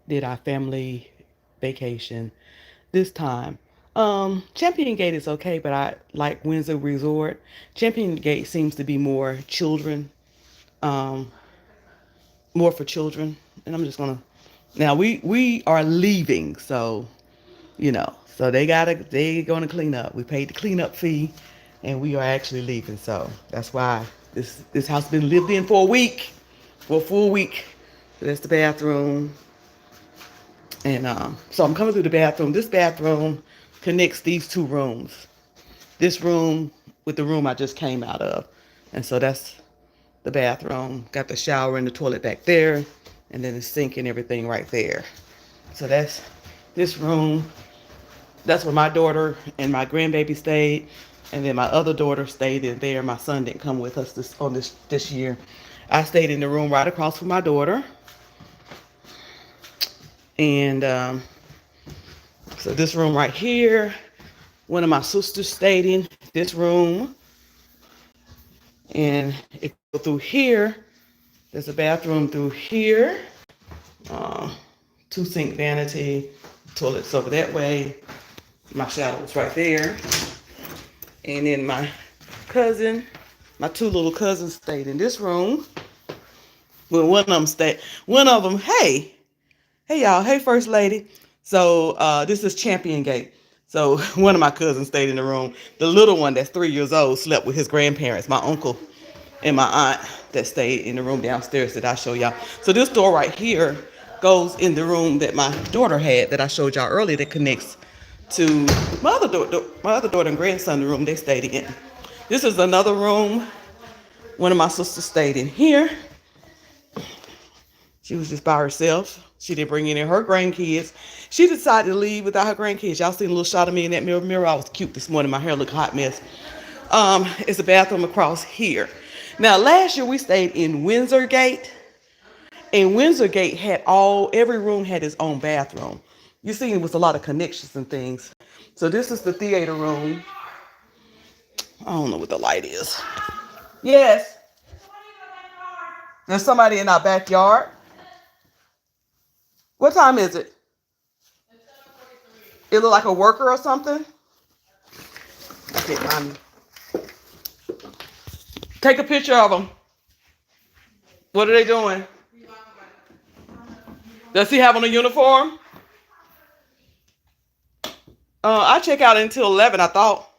did our family vacation this time. Championgate is okay, but I like Windsor Resort. Championgate seems to be um, more for children. And I'm just gonna. Now we are leaving, so so they gonna clean up. We paid the cleanup fee, and we are actually leaving. So that's why this house been lived in for a week, for a full week. So that's the bathroom. And so I'm coming through the bathroom. This bathroom connects these two rooms. This room with the room I just came out of. And so that's the bathroom. Got the shower and the toilet back there. And then the sink and everything right there. So that's this room. That's where my daughter and my grandbaby stayed. And then my other daughter stayed in there. My son didn't come with us this year. I stayed in the room right across from my daughter. And so this room right here, one of my sisters stayed in this room. And it go through here. There's a bathroom through here. Two sink vanity, toilets over that way. My shower was right there. And then my two little cousins stayed in this room. Well, one of them, hey y'all, hey First Lady. So this is Championgate. So one of my cousins stayed in the room. The little one that's 3 years old slept with his grandparents, my uncle and my aunt that stayed in the room downstairs that I show y'all. So this door right here goes in the room that my daughter had that I showed y'all earlier that connects to my other daughter and grandson, the room they stayed in. This is another room. One of my sisters stayed in here. She was just by herself. She didn't bring any of her grandkids. She decided to leave without her grandkids. Y'all seen a little shot of me in that mirror? I was cute this morning. My hair looked hot mess. It's a bathroom across here. Now, last year we stayed in Windsor Gate. And Windsor Gate every room had its own bathroom. You see, it was a lot of connections and things. So this is the theater room. I don't know what the light is. Yes. There's somebody in our backyard. What time is it? It look like a worker or something? Take a picture of them. What are they doing? Does he have on a uniform? I check out until 11, I thought.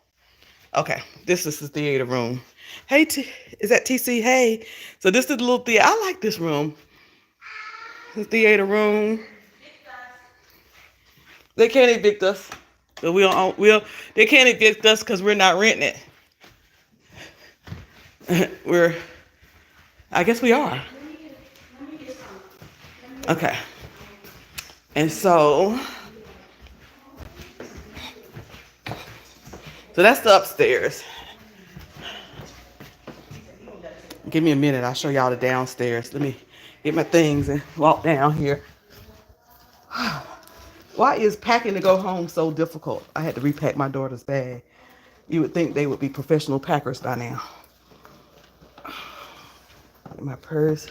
Okay, this is the theater room. Hey, is that TC? Hey. So this is the little theater. I like this room. The theater room. They can't evict us. But they can't evict us because we're not renting it. I guess we are. Okay. And so that's the upstairs. Give me a minute. I'll show y'all the downstairs. Let me get my things and walk down here. Why is packing to go home so difficult? I had to repack my daughter's bag. You would think they would be professional packers by now. My purse.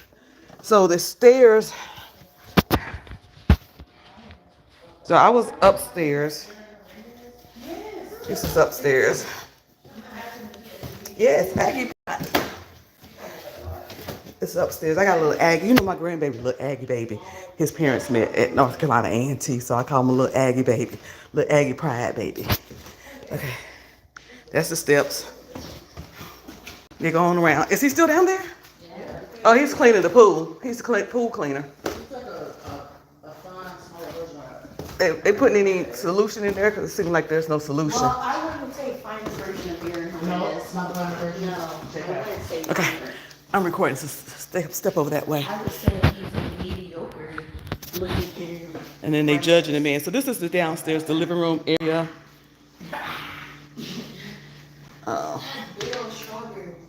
So the stairs. So I was upstairs. This is upstairs. Yes, Aggie. It's upstairs. I got a little Aggie. You know my grandbaby, little Aggie baby. His parents met at North Carolina A&T, so I call him a little Aggie baby. Little Aggie pride baby. Okay. That's the steps. They're going around. Is he still down there? Yeah. Oh, he's cleaning the pool. He's the pool cleaner. It's like a fine, small version. They putting any solution in there? Because it seems like there's no solution. Well, I wouldn't say fine version of beer. No, it's not fine version. No, I wouldn't say okay. I'm recording, so step over that way. I would say he's a mediocre looking beer. And then they judging the man. So this is the downstairs, the living room area.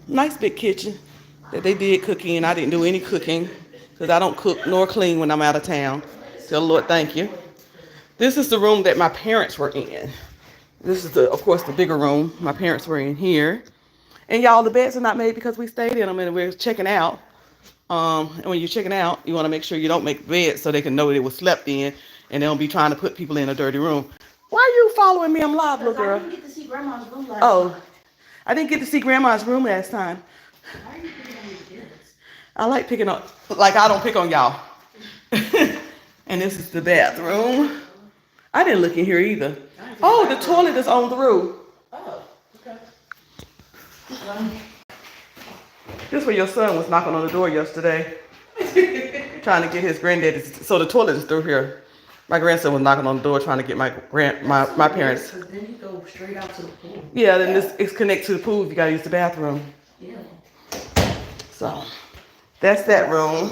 Nice big kitchen that they did cooking. I didn't do any cooking because I don't cook nor clean when I'm out of town. Tell the Lord thank you. This is the room that my parents were in. This is, of course, the bigger room. My parents were in here. And y'all, the beds are not made because we stayed in them and we're checking out. And when you're checking out, you want to make sure you don't make beds so they can know that it was slept in, and they don't be trying to put people in a dirty room. Why are you following me? I'm live, little girl. I didn't get to see Grandma's room last time. I didn't get to see Grandma's room last time. Why are you picking on your kids? I like picking on, like I don't pick on y'all. And this is the bathroom. I didn't look in here either. Oh, the toilet is on through. Oh, okay. This is where your son was knocking on the door yesterday, trying to get his granddaddy. So the toilet is through here. My grandson was knocking on the door trying to get my parents. Then you go straight out to the pool. Yeah, then this is connected to the pool if you gotta use the bathroom. Yeah. So that's that room.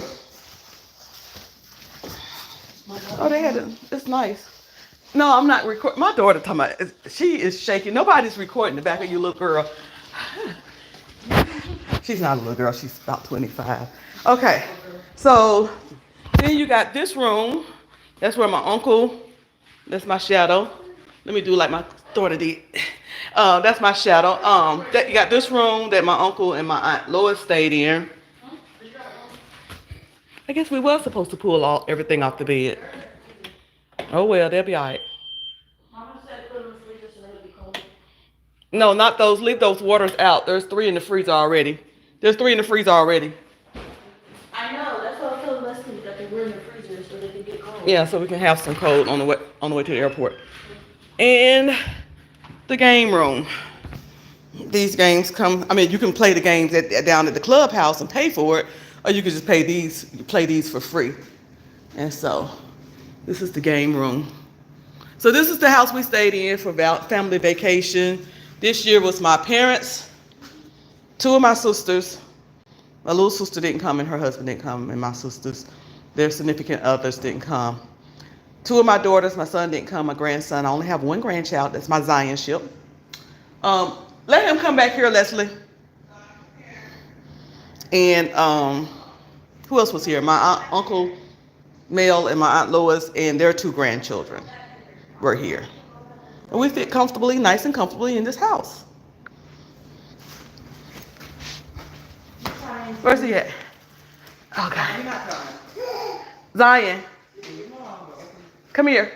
Oh, they had it. It's nice. No, I'm not recording. My daughter talking about, she is shaking. Nobody's recording the back of you, little girl. She's not a little girl. She's about 25. Okay. So then you got this room. That's where my uncle, that's my shadow. Let me do like my daughter did. That's my shadow. You got this room that my uncle and my aunt Lois stayed in. I guess we were supposed to pull everything off the bed. Oh well, they'll be all right. Mama said put them in the freezer so they would be cold. No, not those. Leave those waters out. There's 3 in the freezer already. There's 3 in the freezer already. I know. That's what I told Leslie, that they were in the freezer so they could get cold. Yeah, so we can have some cold on the way to the airport. And the game room. These games come. I mean, you can play the games down at the clubhouse and pay for it, or you can just play these for free. And so, this is the game room. So this is the house we stayed in for family vacation. This year was my parents, 2 of my sisters. My little sister didn't come and her husband didn't come, and my sisters, their significant others didn't come. 2 of my daughters, my son didn't come, my grandson. I only have 1 grandchild, that's my Zion ship. Let him come back here, Leslie. And who else was here? My Uncle Mel and my Aunt Lois and their 2 grandchildren were here. And we fit comfortably, nice and comfortably in this house. Where's he at? Okay. Zion, come here.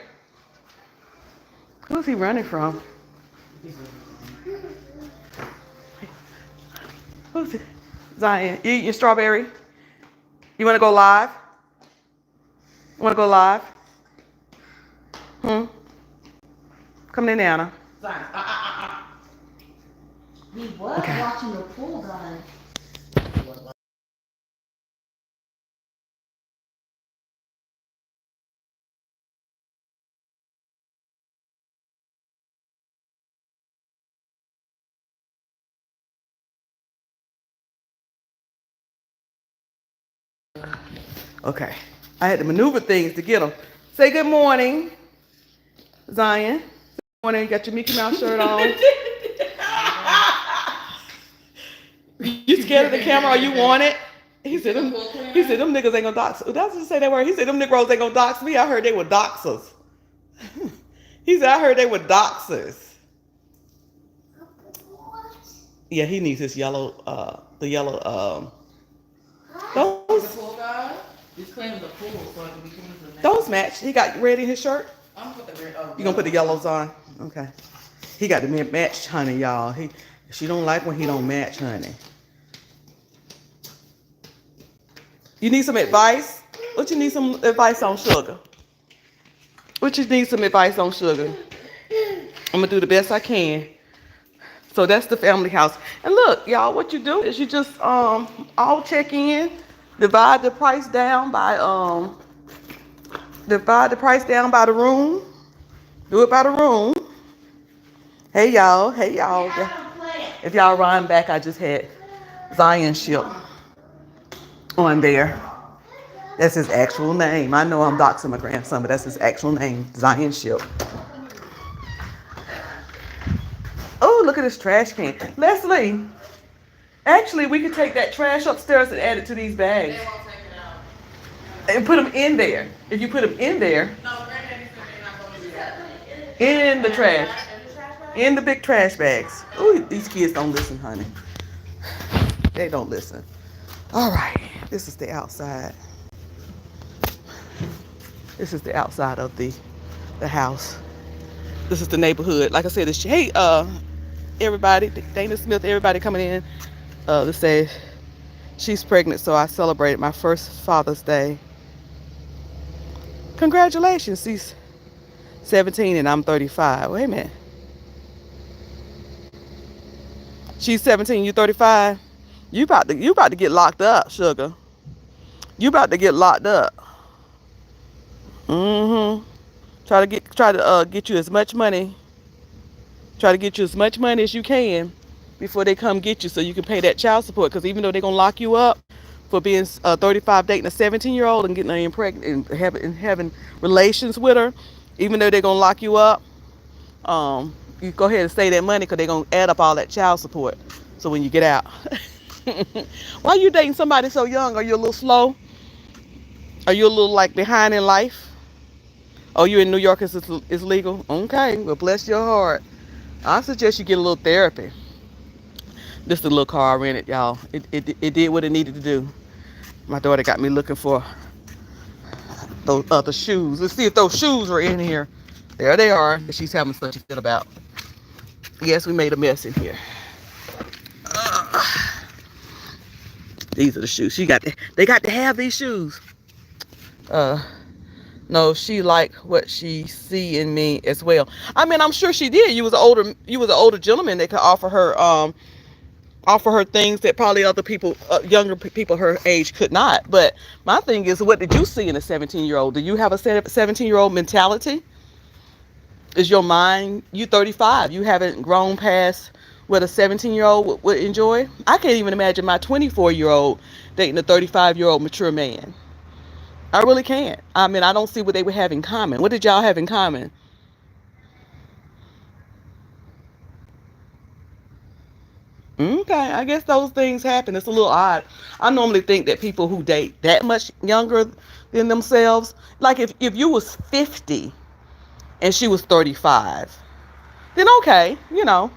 Who's he running from? Who's it? Zion, you eat your strawberry? You want to go live? You want to go live? Come in, Nana. We was watching the pool guy. Okay. I had to maneuver things to get them. Say good morning, Zion. Good morning. You got your Mickey Mouse shirt on. You scared of the camera or you want it? He said, them niggas ain't gonna dox. That's just say that word. He said, them Negroes ain't gonna dox me. I heard they were doxers. He said, I heard they were doxers. Yeah, he needs his yellow, those. He's cleaning the pool so it can be cleaned the next. Those match. He got red in his shirt. I'm gonna put the red. You gonna put the yellows on? Okay. He got the matched honey, y'all. She don't like when he don't match honey. You need some advice? What you need some advice on, sugar? What you need some advice on, sugar? I'm gonna do the best I can. So that's the family house. And look, y'all, what you do is you just all check in, divide the price down by the room. Do it by the room. Hey y'all. If y'all rhyme back, I just had Zion ship on there. That's his actual name. I know I'm doxing my grandson, but that's his actual name, Zion ship. Oh, look at this trash can. Leslie, actually, we could take that trash upstairs and add it to these bags. They won't take it out. And put them in there. If you put them in there, No, Granddaddy said they're not gonna do that. in the trash, in the big trash bags. Ooh, these kids don't listen, honey. They don't listen. All right, this is the outside. This is the outside of the house. This is the neighborhood. Like I said, it's hey everybody, Dana Smith, everybody coming in. To say she's pregnant, so I celebrated my first Father's Day. Congratulations, she's 17 and I'm 35. Wait a minute. She's 17, you 35. You about to get locked up, sugar. You about to get locked up. Mm-hmm. Try to get you as much money. Try to get you as much money as you can before they come get you, so you can pay that child support. Because even though they're gonna lock you up for being 35, dating a 17-year-old and getting her pregnant and having relations with her, even though they're gonna lock you up, you go ahead and save that money because they're gonna add up all that child support. So when you get out, why are you dating somebody so young? Are you a little slow? Are you a little like behind in life? Oh, you in New York is legal? Okay, well bless your heart. I suggest you get a little therapy. This is the little car I rented, y'all. It did what it needed to do. My daughter got me looking for those other shoes. Let's see if those shoes are in here. There they are. That she's having such a fit about. Yes, we made a mess in here. These are the shoes. They got to have these shoes. No, she liked what she see in me as well. I mean, I'm sure she did. You was an older gentleman that could offer her things that probably other people, younger people her age could not. But my thing is, what did you see in a 17-year-old? Do you have a 17-year-old mentality? Is your mind, you 35, you haven't grown past what a 17-year-old would enjoy? I can't even imagine my 24-year-old dating a 35-year-old mature man. I really can't. I mean, I don't see what they would have in common. What did y'all have in common? Okay, I guess those things happen. It's a little odd. I normally think that people who date that much younger than themselves, like if you was 50 and she was 35, then okay, you know.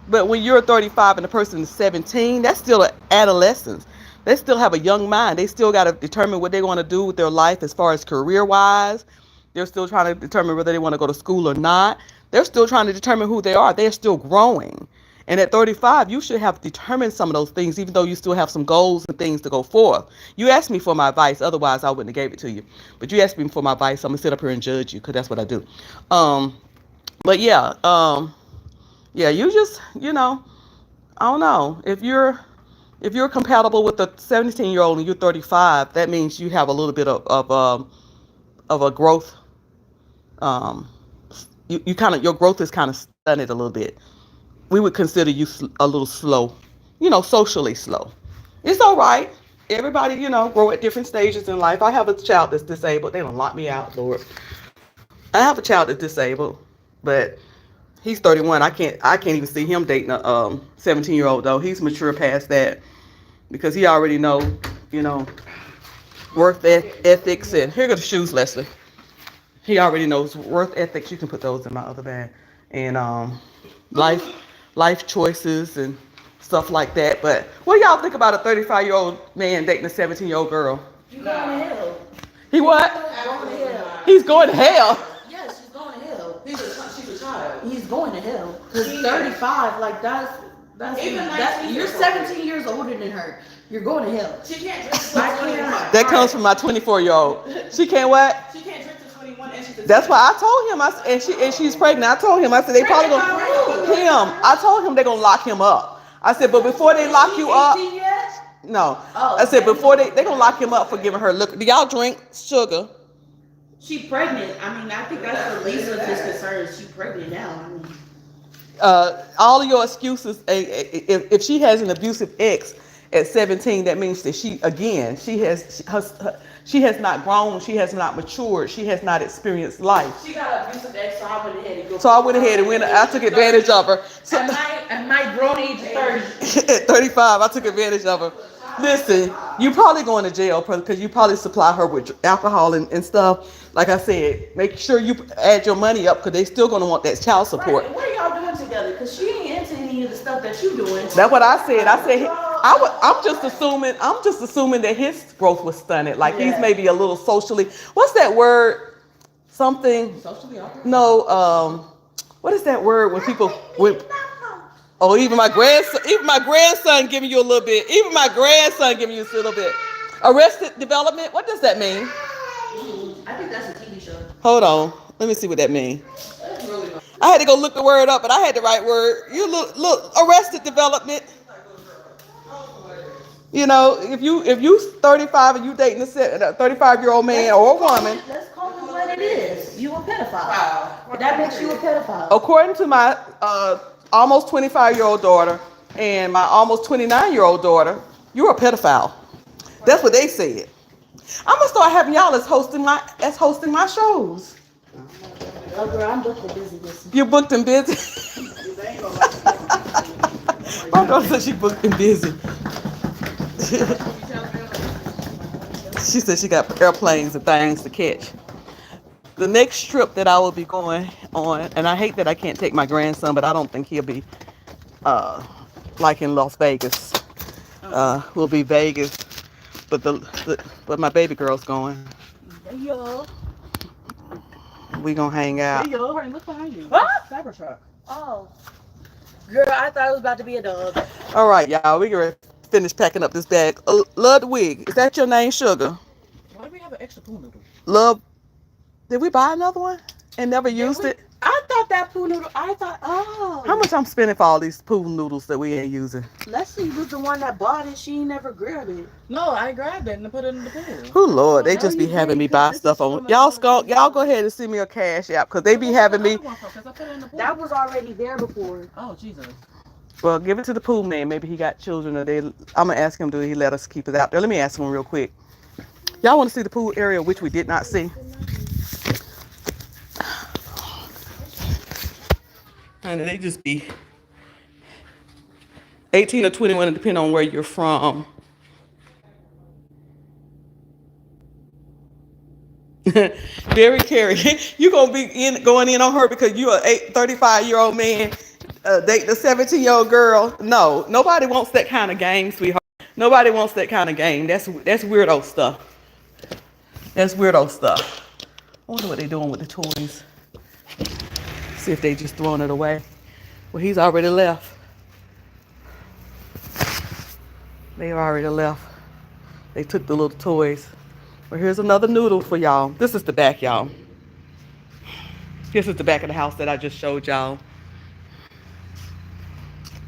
But when you're 35 and the person is 17, that's still an adolescence. They still have a young mind. They still got to determine what they want to do with their life as far as career-wise. They're still trying to determine whether they want to go to school or not. They're still trying to determine who they are. They're still growing. And at 35, you should have determined some of those things, even though you still have some goals and things to go forth. You asked me for my advice. Otherwise, I wouldn't have gave it to you. But you asked me for my advice. So I'm going to sit up here and judge you because that's what I do. But yeah, you just, I don't know. If you're compatible with a 17-year-old and you're 35, that means you have a little bit of a growth. Your growth is kind of stunted a little bit. We would consider you a little slow, socially slow. It's all right. Everybody, grow at different stages in life. I have a child that's disabled. They don't lock me out, Lord. I have a child that's disabled, but he's 31. I can't even see him dating a 17-year-old though. He's mature past that because he already know, worth ethics. And here go the shoes, Leslie. He already knows worth ethics. You can put those in my other bag. And life choices and stuff like that. But what do y'all think about a 35-year-old man dating a 17-year-old girl? You going to hell. He what? Going to hell. He's going to hell. Yes, she's going to hell. She's a child. He's going to hell. Because 35, like that's you're 17 years older than her. You're going to hell. She can't drink to 21. That comes from my 24-year-old. She can't what? She can't drink to 21 and she's a That's why I told him. And she's pregnant. I told him. I said they probably gonna I told him they're gonna lock him up. I said, but before they lock you up, no. I said before they gonna lock him up for giving her liquor. Do y'all drink sugar? She pregnant. I mean, I think that's the least of his concerns. She's pregnant now. I mean. All of your excuses. If she has an abusive ex at 17, that means that she has not grown. She has not matured. She has not experienced life. She got an abusive ex, so I went ahead and go. So I went ahead and I took advantage of her. So, at my grown age of 30. at 35, I took advantage of her. Listen, you probably going to jail because you probably supply her with alcohol and stuff. Like I said, make sure you add your money up because they still going to want that child support. Right. What are y'all doing together? Because she ain't into any of the stuff that you doing. That's what I said. I said, I'm just assuming. I'm just assuming that his growth was stunted. Like he's maybe a little socially. What's that word? Something. Socially awkward? No. What is that word when people when? Oh, even my grandson giving you a little bit. Even my grandson giving you a little bit. Arrested Development. What does that mean? I think that's a TV show. Hold on. Let me see what that means. I had to go look the word up, but I had the right word. You look Arrested Development. You know, if you 35 and you dating a 35-year-old man or a woman. Let's call it what it is. You a pedophile. Wow. That makes you a pedophile. According to my almost 25-year-old daughter and my almost 29-year-old daughter, you're a pedophile. That's what they said. I'm gonna start having y'all as hosting my shows. Oh, girl, I'm booked and busy this. You booked and busy. My daughter said she booked and busy. She said she got airplanes and things to catch. The next trip that I will be going on, and I hate that I can't take my grandson, but I don't think he'll be like in Las Vegas. Will be Vegas, but but my baby girl's going. Hey, yo. We gonna hang out. Hey, yo, look behind you. What? Cybertruck. Oh. Girl, I thought it was about to be a dog. All right, y'all. We gonna finish packing up this bag. Ludwig, is that your name, Sugar? Why do we have an extra pool noodle? Love. Did we buy another one and never used it? I thought that poo noodle, oh. How much I'm spending for all these pool noodles that we ain't using? Leslie was the one that bought it. She never grabbed it. No, I grabbed it and put it in the pool. Oh Lord, they No, just be you having me didn't, buy 'cause stuff this is on. from Y'all go ahead and send me a cash app because they be having me. That was already there before. Oh, Jesus. Well, give it to the pool man. Maybe he got children, or I'm gonna ask him, do he let us keep it out there? Let me ask him real quick. Y'all want to see the pool area, which we did not see? And they just be 18 or 21, depending on where you're from. Very Carey, you gonna be going in on her because you're a 35-year-old man dating a 17-year-old girl. No, nobody wants that kind of game, sweetheart. Nobody wants that kind of game. That's weirdo stuff. That's weirdo stuff. I wonder what they're doing with the toys. See if they just throwing it away. Well, he's already left. They've already left. They took the little toys. Well, here's another noodle for y'all. This is the back, y'all. This is the back of the house that I just showed y'all.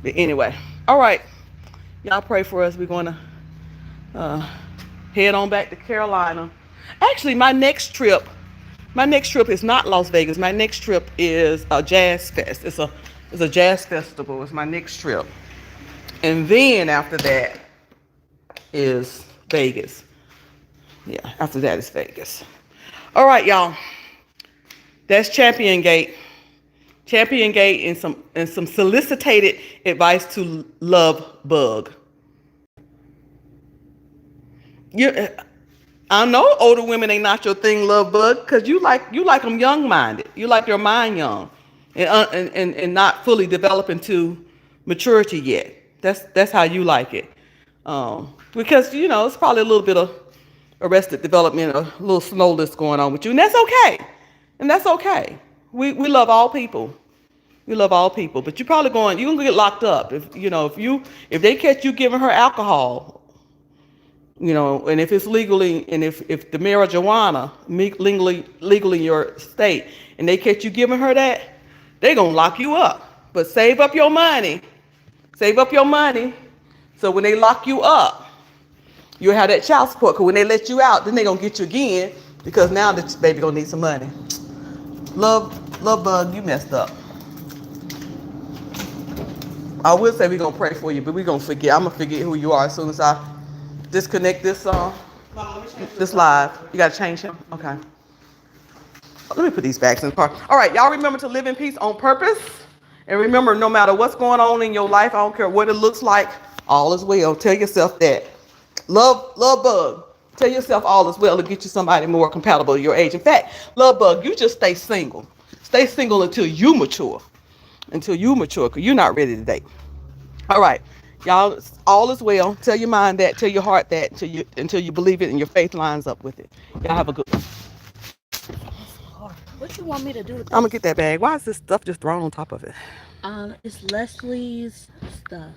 But anyway, all right. Y'all pray for us. We're going to head on back to Carolina. Actually, my next trip is not Las Vegas. My next trip is a jazz fest. It's a jazz festival. It's my next trip. And then after that is Vegas. Yeah, after that is Vegas. All right, y'all. That's Championgqte. Championgqte and some solicited advice to love bug. I know older women ain't not your thing, love bug, because you like them young-minded. You like your mind young, and not fully developing to maturity yet. That's how you like it, because it's probably a little bit of arrested development, a little slowness going on with you, and that's okay. We love all people. We love all people, but you're probably you're gonna get locked up if they catch you giving her alcohol. And if it's legally, and if the marijuana legally in your state, and they catch you giving her that, they gonna lock you up. But save up your money. So when they lock you up, you'll have that child support. Cause when they let you out, then they gonna get you again, because now the baby gonna need some money. Love bug, you messed up. I will say we're gonna pray for you, but we're gonna forget. I'm gonna forget who you are as soon as I disconnect this live. You gotta change him? Okay. Let me put these bags in the car. All right, y'all remember to live in peace on purpose. And remember, no matter what's going on in your life, I don't care what it looks like, all is well. Tell yourself that. Love bug. Tell yourself all is well to get you somebody more compatible to your age. In fact, love bug, you just stay single. Stay single until you mature. Because you're not ready to date. All right. Y'all, all is well. Tell your mind that, tell your heart that, until you believe it and your faith lines up with it. Y'all have a good one. What you want me to do with I'm gonna get that bag. Why is this stuff just thrown on top of it? It's Leslie's stuff.